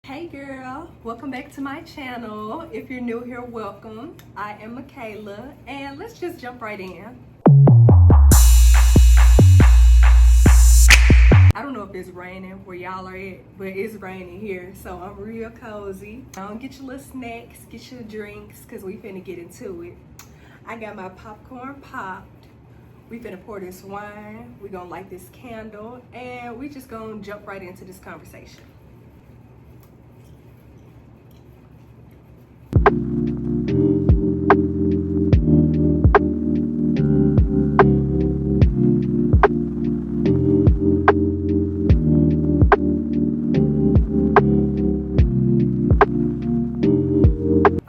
Hey girl, welcome back to my channel. If you're new here, welcome. I am Michaela and let's just jump right in. I don't know if it's raining where y'all are at, but it's raining here, so I'm real cozy. Get your little snacks, get your drinks, cause we finna get into it. I got my popcorn popped. We finna pour this wine, we gonna light this candle, and we just gonna jump right into this conversation.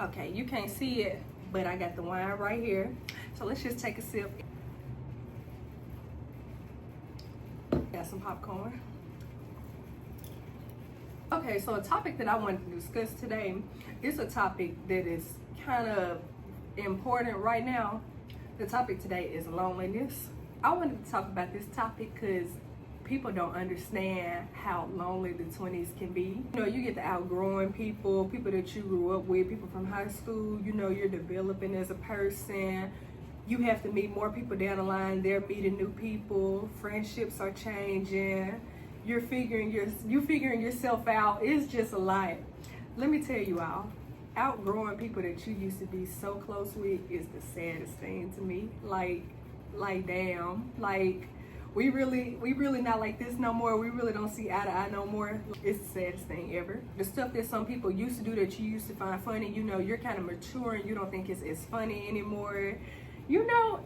Okay, you can't see it, but I got the wine right here. So let's just take a sip. Got some popcorn. Okay, so a topic that I wanted to discuss today is a topic that is kind of important right now. The topic today is loneliness. I wanted to talk about this topic because people don't understand how lonely the 20s can be. You know, you get to outgrowing people that you grew up with, people from high school. You know, you're developing as a person. You have to meet more people down the line. They're meeting new people. Friendships are changing. You're figuring yourself out. It's just a lot. Let me tell you all, outgrowing people that you used to be so close with is the saddest thing to me. Like damn, like we really not like this no more. We really don't see eye to eye no more. It's the saddest thing ever. The stuff that some people used to do that you used to find funny, you know, you're kind of mature and you don't think it's as funny anymore. You know,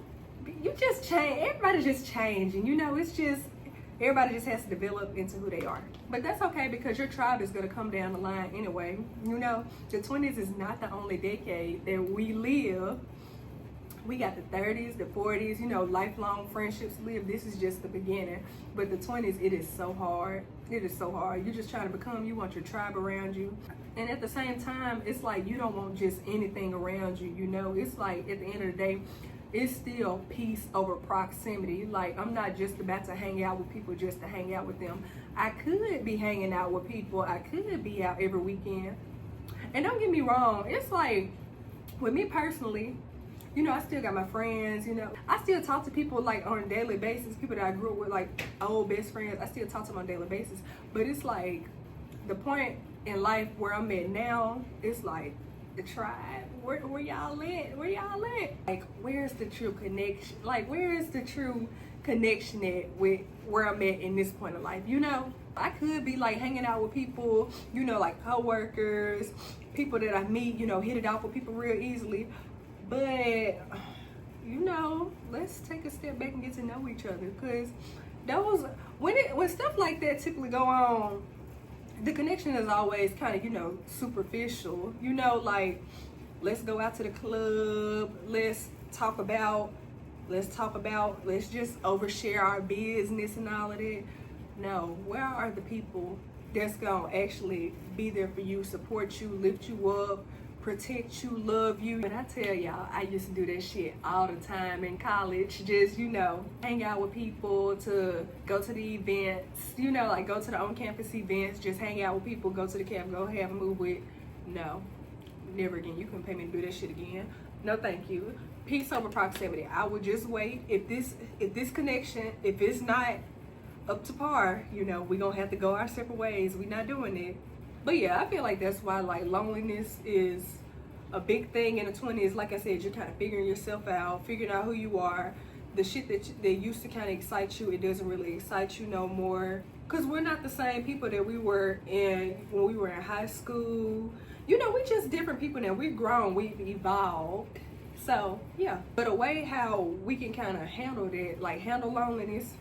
you just change. Everybody's just changing. You know, it's just everybody just has to develop into who they are. But that's okay because your tribe is going to come down the line anyway. You know, the 20s is not the only decade that we live. We got the 30s, the 40s, you know, lifelong friendships live. This is just the beginning. But the 20s, it is so hard. It is so hard. You're just trying to become, you want your tribe around you. And at the same time, it's like you don't want just anything around you, you know. It's like at the end of the day, it's still peace over proximity. Like, I'm not just about to hang out with people just to hang out with them. I could be hanging out with people. I could be out every weekend. And don't get me wrong, it's like, with me personally, you know, I still got my friends, you know. I still talk to people like on a daily basis, people that I grew up with, like old best friends. I still talk to them on a daily basis. But it's like the point in life where I'm at now, it's like the tribe. Where y'all at? Where y'all at? Like, where's the true connection? Like, where is the true connection at with where I'm at in this point of life? You know, I could be like hanging out with people, you know, like coworkers, people that I meet, you know, hit it off with people real easily. But, you know, let's take a step back and get to know each other. Because when stuff like that typically go on, the connection is always kind of, you know, superficial. You know, like, let's go out to the club. Let's just overshare our business and all of that. No, where are the people that's going to actually be there for you, support you, lift you up, protect you, love you? But I tell y'all, I used to do that shit all the time in college. Just, you know, hang out with people, to go to the events, you know, like go to the on-campus events, just hang out with people, go to the camp, go have a move with. No, never again. You couldn't pay me to do that shit again. No, thank you. Peace over proximity. I would just wait. If this connection, if it's not up to par, you know, we're gonna have to go our separate ways. We're not doing it. But yeah, I feel like that's why like loneliness is a big thing in the 20s. Like I said, you're kind of figuring yourself out, figuring out who you are. The shit that used to kind of excite you, it doesn't really excite you no more. Because we're not the same people that we were when we were in high school. You know, we just different people now. We've grown, we've evolved. So yeah, but a way how we can kind of handle that, like handle loneliness,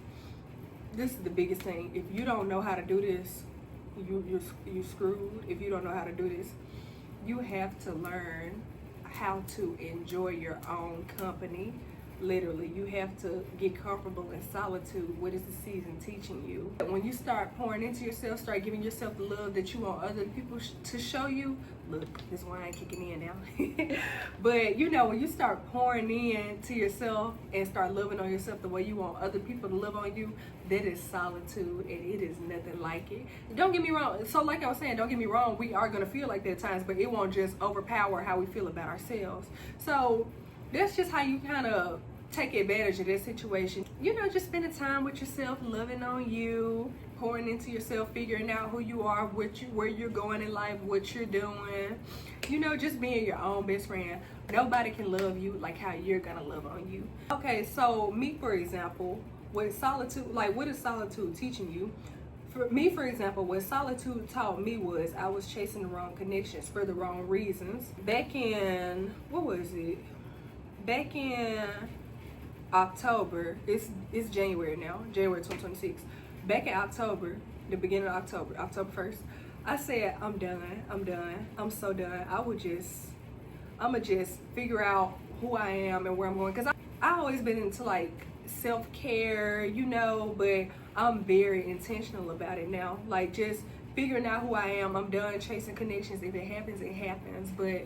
this is the biggest thing. If you don't know how to do this, you're screwed. If you don't know how to do this, you have to learn how to enjoy your own company. Literally, you have to get comfortable in solitude. What is the season teaching you? When you start pouring into yourself, start giving yourself the love that you want other people to show you. Look, this wine kicking in now. But you know, when you start pouring in to yourself and start loving on yourself the way you want other people to love on you, that is solitude, and it is nothing like it. Don't get me wrong. So like I was saying, don't get me wrong, we are gonna feel like that at times, but it won't just overpower how we feel about ourselves. So that's just how you kind of take advantage of this situation. You know, just spending time with yourself, loving on you, pouring into yourself, figuring out who you are, where you're going in life, what you're doing. You know, just being your own best friend. Nobody can love you like how you're gonna love on you. Okay, so me, for example, what is solitude teaching you? For me, for example, what solitude taught me was I was chasing the wrong connections for the wrong reasons. Back in, what was it? Back in October, it's January now, January 2026. Back in October, the beginning of October, October 1st, I said, I'm done, I'm so done. I'ma just figure out who I am and where I'm going. Cause I always been into like self-care, you know, but I'm very intentional about it now. Like just figuring out who I am. I'm done chasing connections. If it happens, it happens. But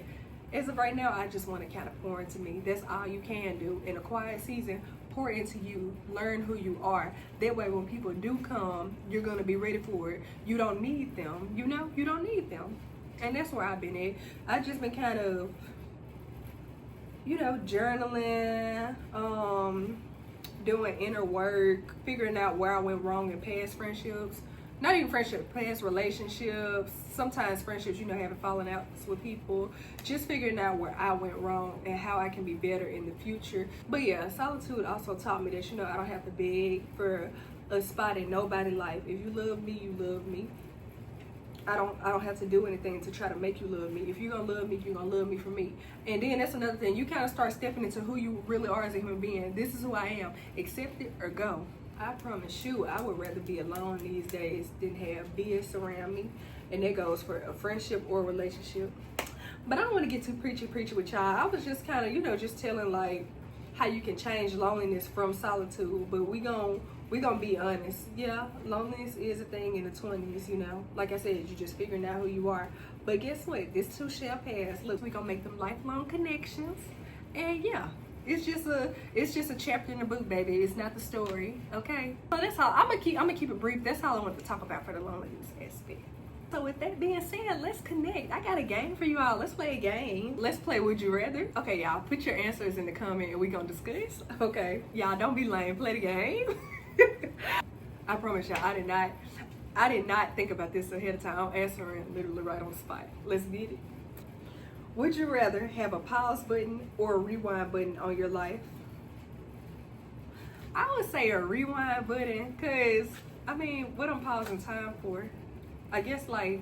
as of right now, I just want to kind of pour into me. That's all you can do. In a quiet season, pour into you. Learn who you are. That way, when people do come, you're going to be ready for it. You don't need them. You know, you don't need them. And that's where I've been at. I've just been kind of, you know, journaling, doing inner work, figuring out where I went wrong in past friendships. Not even friendships, past relationships, sometimes friendships, you know, having falling outs with people. Just figuring out where I went wrong and how I can be better in the future. But yeah, solitude also taught me that, you know, I don't have to beg for a spot in nobody's life. If you love me, you love me. I don't have to do anything to try to make you love me. If you're gonna love me, you're gonna love me for me. And then that's another thing. You kind of start stepping into who you really are as a human being. This is who I am. Accept it or go. I promise you, I would rather be alone these days than have BS around me. And that goes for a friendship or a relationship. But I don't want to get too preachy with y'all. I was just kind of, you know, just telling like how you can change loneliness from solitude. But we gonna be honest. Yeah, loneliness is a thing in the 20s, you know. Like I said, you're just figuring out who you are. But guess what? This too shall pass. Look, we gonna make them lifelong connections. And yeah. It's just a chapter in the book, baby. It's not the story, okay? So that's all. I'm gonna keep it brief. That's all I want to talk about for the loneliness aspect. So with that being said, let's connect. I got a game for you all. Let's play a game. Let's play Would You Rather. Okay, y'all, put your answers in the comment and we gonna discuss. Okay, y'all, don't be lame. Play the game. I promise y'all, I did not think about this ahead of time. I'm answering literally right on the spot. Let's get it. Would you rather have a pause button or a rewind button on your life? I would say a rewind button, because, I mean, what I'm pausing time for? I guess, like,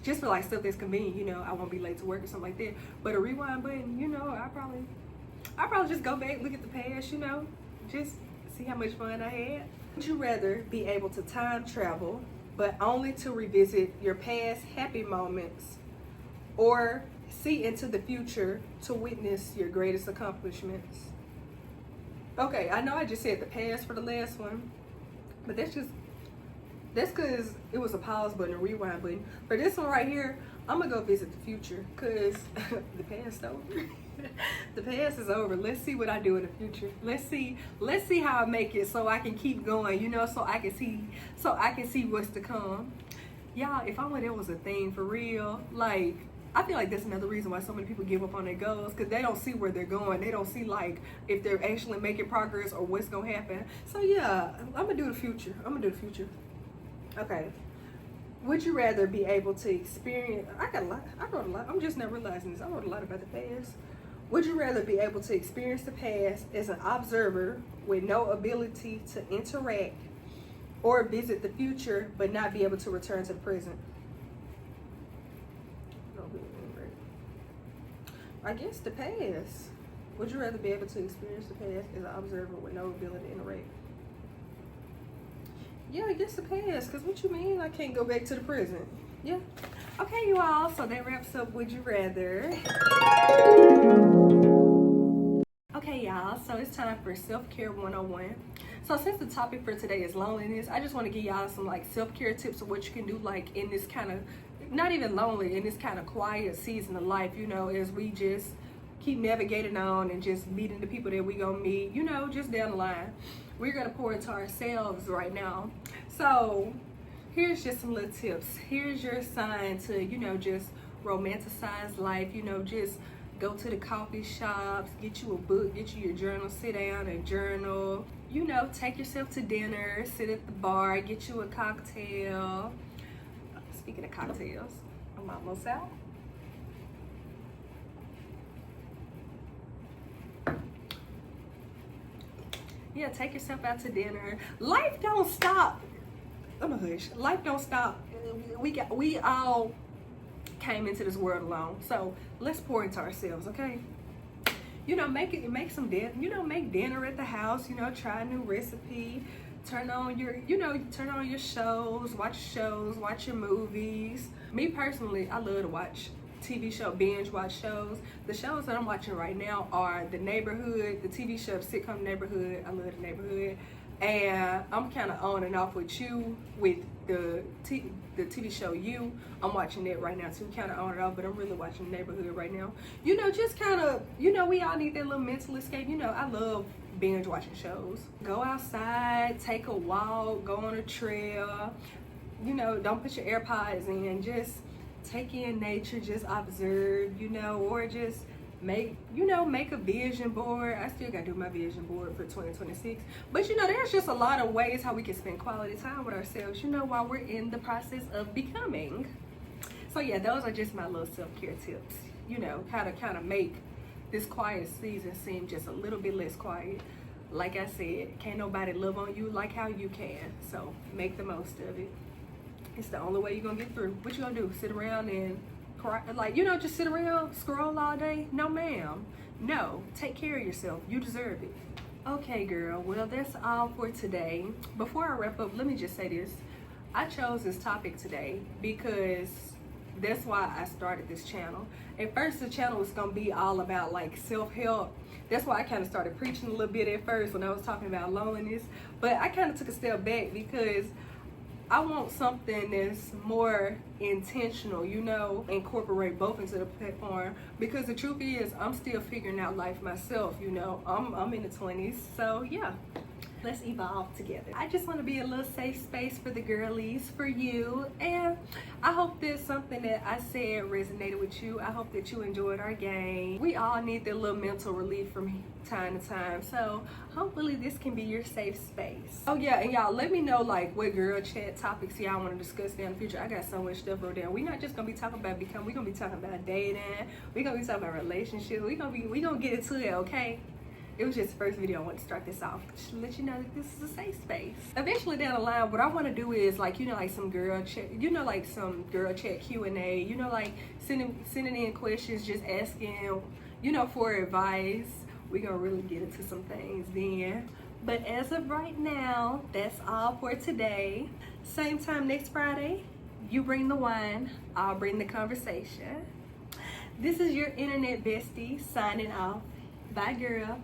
just for, like, stuff that's convenient, you know, I won't be late to work or something like that. But a rewind button, you know, I probably just go back, look at the past, you know, just see how much fun I had. Would you rather be able to time travel, but only to revisit your past happy moments, or see into the future to witness your greatest accomplishments? Okay, I know I just said the past for the last one, but that's because it was a pause button, a rewind button. For this one right here, I'm gonna go visit the future, because the past is over. The past is over. Let's see what I do in the future. Let's see how I make it so I can keep going, you know, so I can see what's to come. Y'all, if only that was a thing for real. Like, I feel like that's another reason why so many people give up on their goals, because they don't see where they're going. They don't see, like, if they're actually making progress or what's going to happen. So, yeah, I'm going to do the future. Okay. Would you rather be able to experience... I wrote a lot. I'm just not realizing this. I wrote a lot about the past. Would you rather be able to experience the past as an observer with no ability to interact, or visit the future but not be able to return to the present? I guess the past. Would you rather be able to experience the past as an observer with no ability to interact? Yeah, I guess the past. Because what you mean I can't go back to the present? Yeah. Okay, you all. So that wraps up Would You Rather. Okay, y'all. So it's time for self-care 101. So since the topic for today is loneliness, I just want to give y'all some like self-care tips of what you can do like in this kind of, not even lonely, in this kind of quiet season of life, you know, as we just keep navigating on and just meeting the people that we gonna meet, you know, just down the line. We're gonna pour into ourselves right now. So here's just some little tips. Here's your sign to, you know, just romanticize life, you know, just go to the coffee shops, get you a book, get you your journal, sit down and journal, you know, take yourself to dinner, sit at the bar, get you a cocktail. Speaking of cocktails, I'm almost out. Yeah, take yourself out to dinner. Life don't stop. I'm a hush. Life don't stop. We all came into this world alone, so let's pour into ourselves, okay? You know, make some dinner. You know, make dinner at the house. You know, try a new recipe. Turn on your shows, watch your movies. Me personally, I love to watch TV show, binge watch shows. The shows that I'm watching right now are The Neighborhood, the TV show sitcom Neighborhood. I love The Neighborhood. And I'm kind of on and off with You, with the TV show You. I'm watching it right now too, kind of on and off, but I'm really watching Neighborhood right now. You know, just kind of, you know, we all need that little mental escape. You know, I love binge watching shows. Go outside, take a walk, go on a trail. You know, don't put your AirPods in, just take in nature, just observe, you know, or just make a vision board. I still gotta do my vision board for 2026. But you know, there's just a lot of ways how we can spend quality time with ourselves, you know, while we're in the process of becoming. So yeah, those are just my little self-care tips. You know, how to kind of make this quiet season seem just a little bit less quiet. Like I said, can't nobody love on you like how you can. So make the most of it. It's the only way you're gonna get through. What you gonna do? Sit around and cry? Like, you know, just sit around, scroll all day? No, ma'am. No, take care of yourself. You deserve it. Okay, girl. Well, that's all for today. Before I wrap up, let me just say this. I chose this topic today because that's why I started this channel. At first, the channel was gonna be all about like self-help. That's why I kind of started preaching a little bit at first when I was talking about loneliness. But I kind of took a step back because I want something that's more intentional, you know, incorporate both into the platform, because the truth is I'm still figuring out life myself, you know. I'm in the 20s, so yeah, let's evolve together. I just want to be a little safe space for the girlies, for you, and I hope that something that I said resonated with you. I hope that you enjoyed our game. We all need that little mental relief from time to time, so hopefully this can be your safe space. Oh yeah, and y'all let me know like what girl chat topics y'all want to discuss down in the future. I got so much stuff wrote down. We're not just gonna be talking about we're gonna be talking about dating, we're gonna be talking about relationships, we gonna get into it, okay? It was just the first video I want to start this off, just to let you know that this is a safe space. Eventually down the line, what I want to do is like, you know, like some girl chat, you know, like some girl chat Q&A, you know, like sending in questions, just asking, you know, for advice. We're gonna really get into some things then. But as of right now, that's all for today. Same time next Friday, you bring the wine, I'll bring the conversation. This is your internet bestie signing off. Bye, girl.